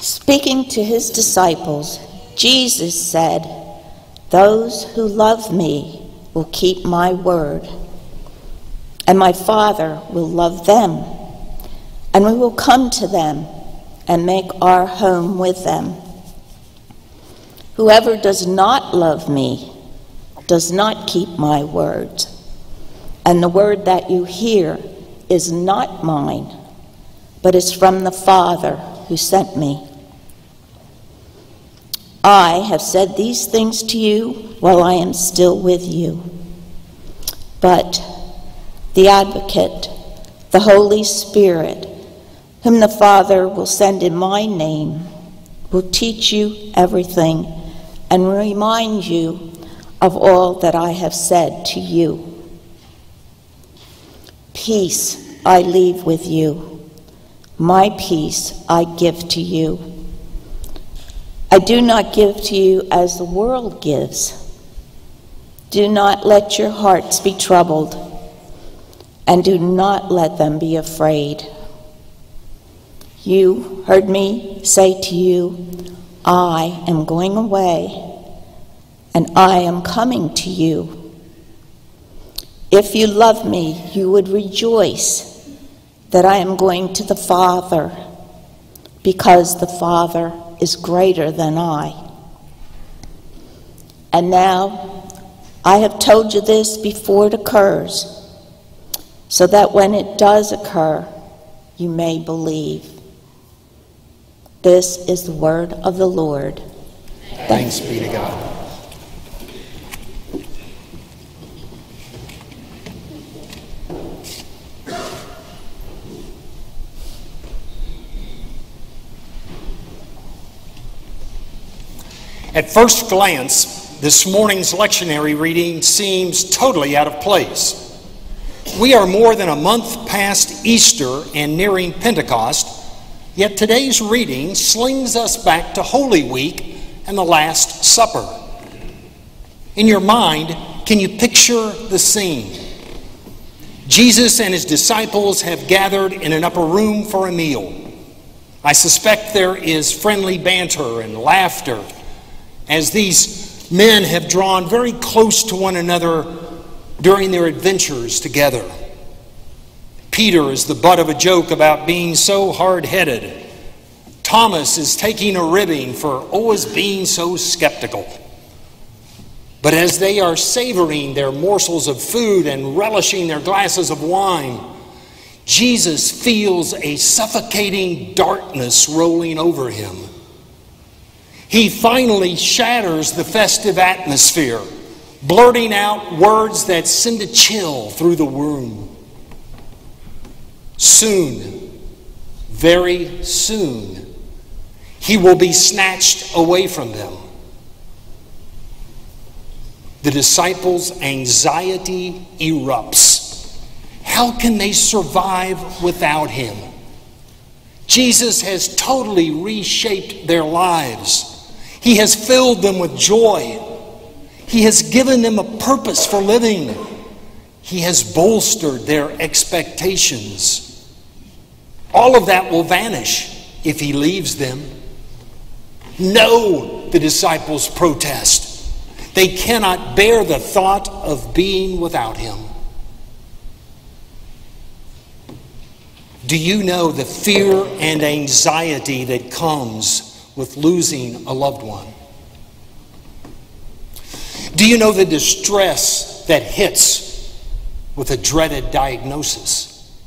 Speaking to his disciples, Jesus said, "Those who love me will keep my word, and my Father will love them, and we will come to them and make our home with them. Whoever does not love me does not keep my words, and the word that you hear is not mine, but is from the Father who sent me. I have said these things to you while I am still with you. But the Advocate, the Holy Spirit, whom the Father will send in my name, will teach you everything and remind you of all that I have said to you. Peace I leave with you. My peace I give to you. I do not give to you as the world gives. Do not let your hearts be troubled, and do not let them be afraid. You heard me say to you, I am going away, and I am coming to you. If you love me, you would rejoice that I am going to the Father, because the Father is greater than I. And now I have told you this before it occurs, so that when it does occur, you may believe. This is the word of the Lord. Thanks be to God. At first glance, this morning's lectionary reading seems totally out of place. We are more than a month past Easter and nearing Pentecost, yet today's reading slings us back to Holy Week and the Last Supper. In your mind, can you picture the scene? Jesus and his disciples have gathered in an upper room for a meal. I suspect there is friendly banter and laughter as these men have drawn very close to one another during their adventures together. Peter is the butt of a joke about being so hard-headed. Thomas is taking a ribbing for always being so skeptical. But as they are savoring their morsels of food and relishing their glasses of wine, Jesus feels a suffocating darkness rolling over him. He finally shatters the festive atmosphere, blurting out words that send a chill through the room. Soon, very soon, he will be snatched away from them. The disciples' anxiety erupts. How can they survive without him? Jesus has totally reshaped their lives. He has filled them with joy. He has given them a purpose for living. He has bolstered their expectations. All of that will vanish if he leaves them. No, the disciples protest. They cannot bear the thought of being without him. Do you know the fear and anxiety that comes with losing a loved one? Do you know the distress that hits with a dreaded diagnosis?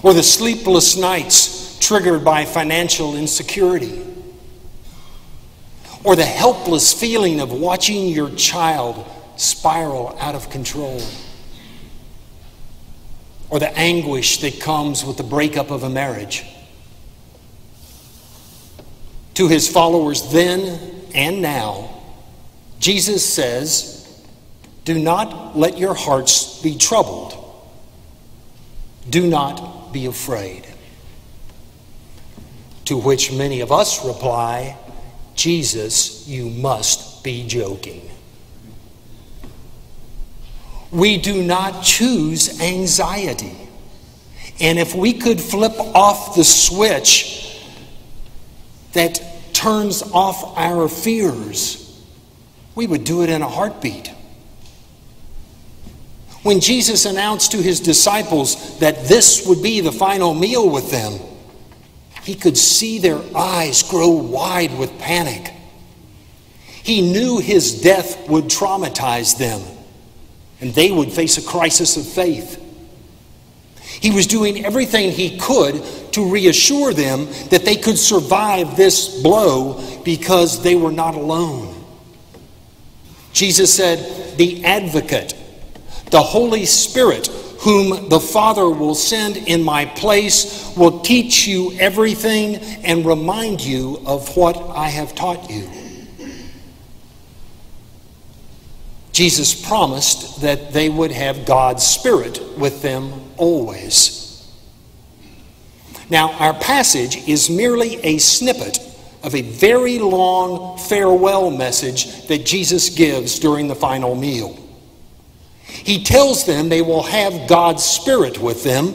Or the sleepless nights triggered by financial insecurity? Or the helpless feeling of watching your child spiral out of control? Or the anguish that comes with the breakup of a marriage? To his followers then and now, Jesus says, do not let your hearts be troubled. Do not be afraid. To which many of us reply, Jesus, you must be joking. We do not choose anxiety. And if we could flip off the switch that turns off our fears, we would do it in a heartbeat. When Jesus announced to his disciples that this would be the final meal with them, he could see their eyes grow wide with panic. He knew his death would traumatize them, and they would face a crisis of faith. He was doing everything he could to reassure them that they could survive this blow because they were not alone. Jesus said, "The Advocate, the Holy Spirit, whom the Father will send in my place, will teach you everything and remind you of what I have taught you." Jesus promised that they would have God's Spirit with them always. Now, our passage is merely a snippet of a very long farewell message that Jesus gives during the final meal. He tells them they will have God's Spirit with them,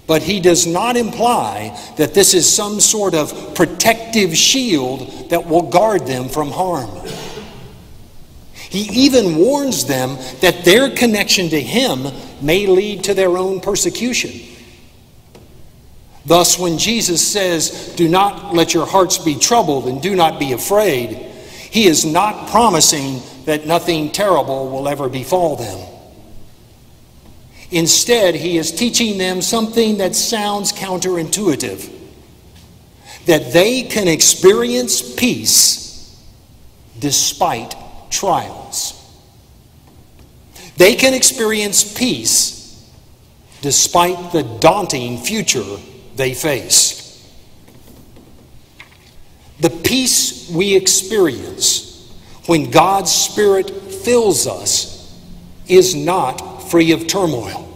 but he does not imply that this is some sort of protective shield that will guard them from harm. He even warns them that their connection to him may lead to their own persecution. Thus, when Jesus says, "Do not let your hearts be troubled and do not be afraid," he is not promising that nothing terrible will ever befall them. Instead, he is teaching them something that sounds counterintuitive: that they can experience peace despite trials. They can experience peace despite the daunting future they face. The peace we experience when God's Spirit fills us is not free of turmoil.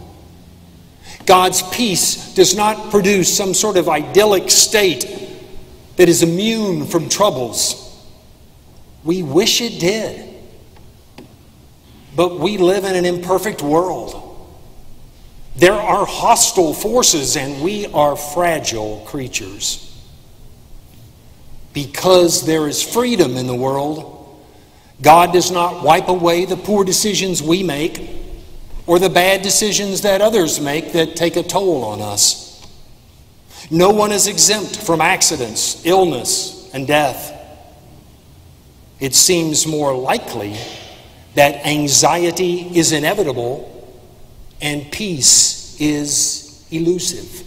God's peace does not produce some sort of idyllic state that is immune from troubles. We wish it did, but we live in an imperfect world. There are hostile forces, and we are fragile creatures. Because there is freedom in the world, God does not wipe away the poor decisions we make or the bad decisions that others make that take a toll on us. No one is exempt from accidents, illness, and death. It seems more likely that anxiety is inevitable and peace is elusive.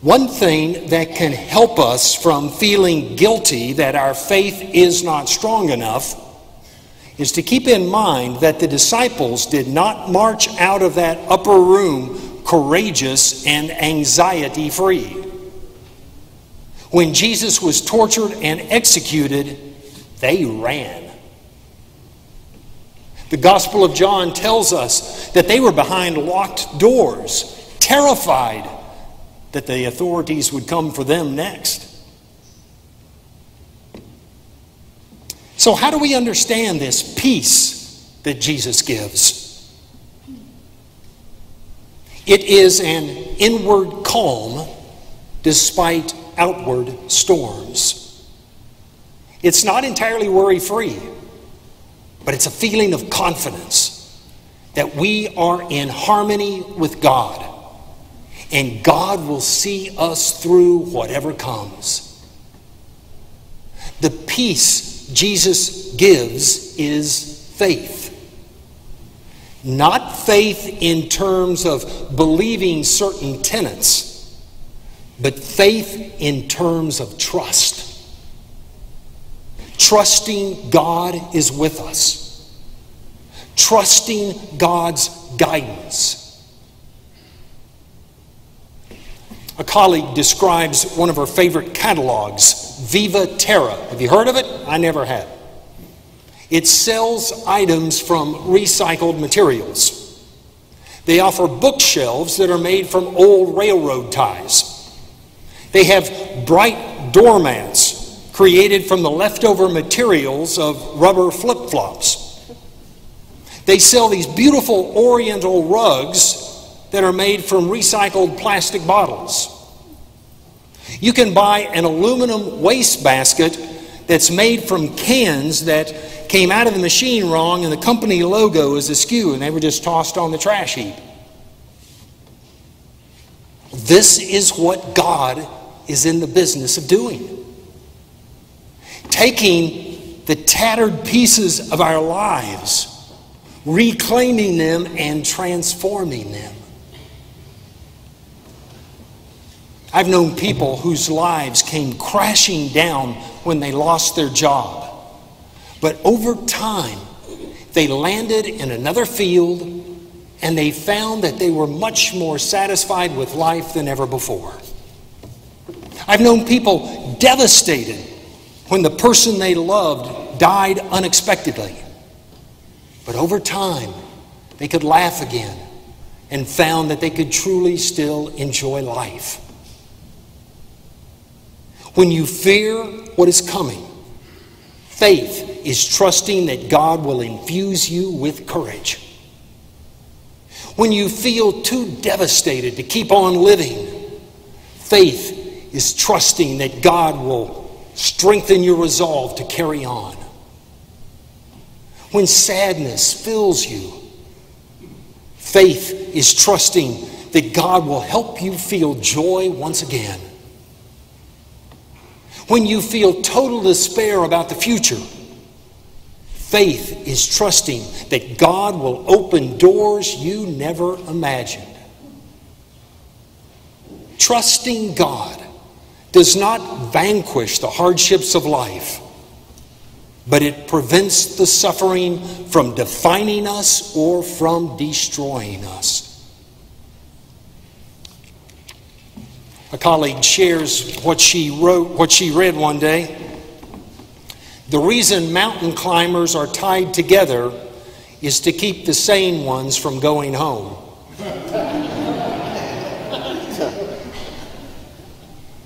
One thing that can help us from feeling guilty that our faith is not strong enough is to keep in mind that the disciples did not march out of that upper room courageous and anxiety-free. When Jesus was tortured and executed, they ran. The Gospel of John tells us that they were behind locked doors, terrified that the authorities would come for them next. So how do we understand this peace that Jesus gives? It is an inward calm despite outward storms. It's not entirely worry-free, but it's a feeling of confidence that we are in harmony with God, and God will see us through whatever comes. The peace Jesus gives is faith. Not faith in terms of believing certain tenets, but faith in terms of trust. Trusting God is with us. Trusting God's guidance. A colleague describes one of her favorite catalogs, Viva Terra. Have you heard of it? I never had. It sells items from recycled materials. They offer bookshelves that are made from old railroad ties. They have bright doormats created from the leftover materials of rubber flip-flops. They sell these beautiful oriental rugs that are made from recycled plastic bottles. You can buy an aluminum wastebasket that's made from cans that came out of the machine wrong and the company logo is askew and they were just tossed on the trash heap. This is what God is in the business of doing. Taking the tattered pieces of our lives, reclaiming them and transforming them. I've known people whose lives came crashing down when they lost their job. But over time, they landed in another field and they found that they were much more satisfied with life than ever before. I've known people devastated when the person they loved died unexpectedly. But over time, they could laugh again and found that they could truly still enjoy life. When you fear what is coming, faith is trusting that God will infuse you with courage. When you feel too devastated to keep on living, faith is trusting that God will strengthen your resolve to carry on. When sadness fills you, faith is trusting that God will help you feel joy once again. When you feel total despair about the future, faith is trusting that God will open doors you never imagined. Trusting God does not vanquish the hardships of life, but it prevents the suffering from defining us or from destroying us. A colleague shares what she read one day. The reason mountain climbers are tied together is to keep the sane ones from going home.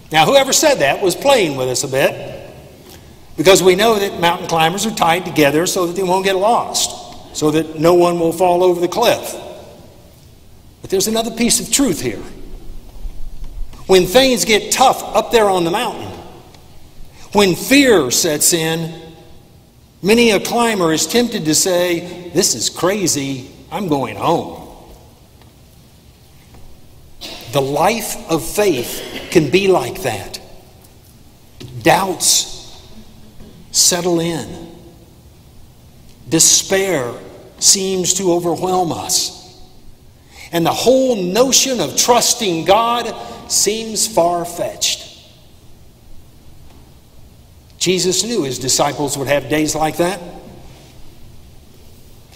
Now, whoever said that was playing with us a bit, because we know that mountain climbers are tied together so that they won't get lost, so that no one will fall over the cliff. But there's another piece of truth here. When things get tough up there on the mountain, when fear sets in, many a climber is tempted to say, "This is crazy, I'm going home." The life of faith can be like that. Doubts settle in. Despair seems to overwhelm us. And the whole notion of trusting God seems far-fetched. Jesus knew his disciples would have days like that.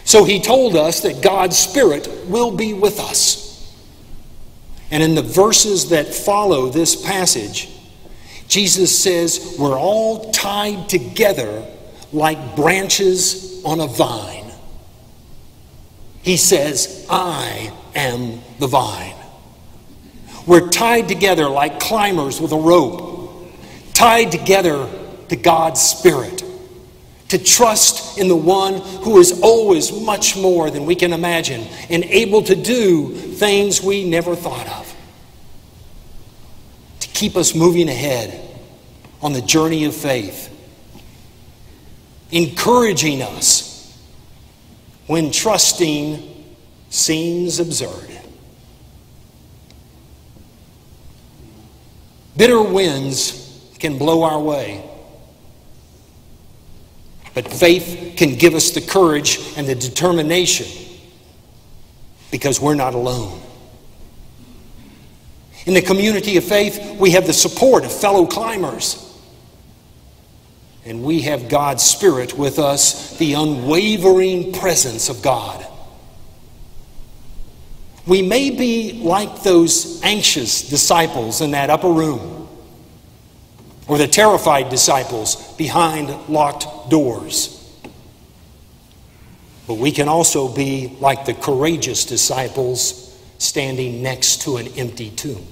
So he told us that God's Spirit will be with us. And in the verses that follow this passage, Jesus says we're all tied together like branches on a vine. He says, "I am the vine." We're tied together like climbers with a rope, tied together to God's Spirit, to trust in the one who is always much more than we can imagine and able to do things we never thought of, to keep us moving ahead on the journey of faith, encouraging us when trusting seems absurd. Bitter winds can blow our way, but faith can give us the courage and the determination because we're not alone. In the community of faith, we have the support of fellow climbers, and we have God's Spirit with us, the unwavering presence of God. We may be like those anxious disciples in that upper room, or the terrified disciples behind locked doors. But we can also be like the courageous disciples standing next to an empty tomb.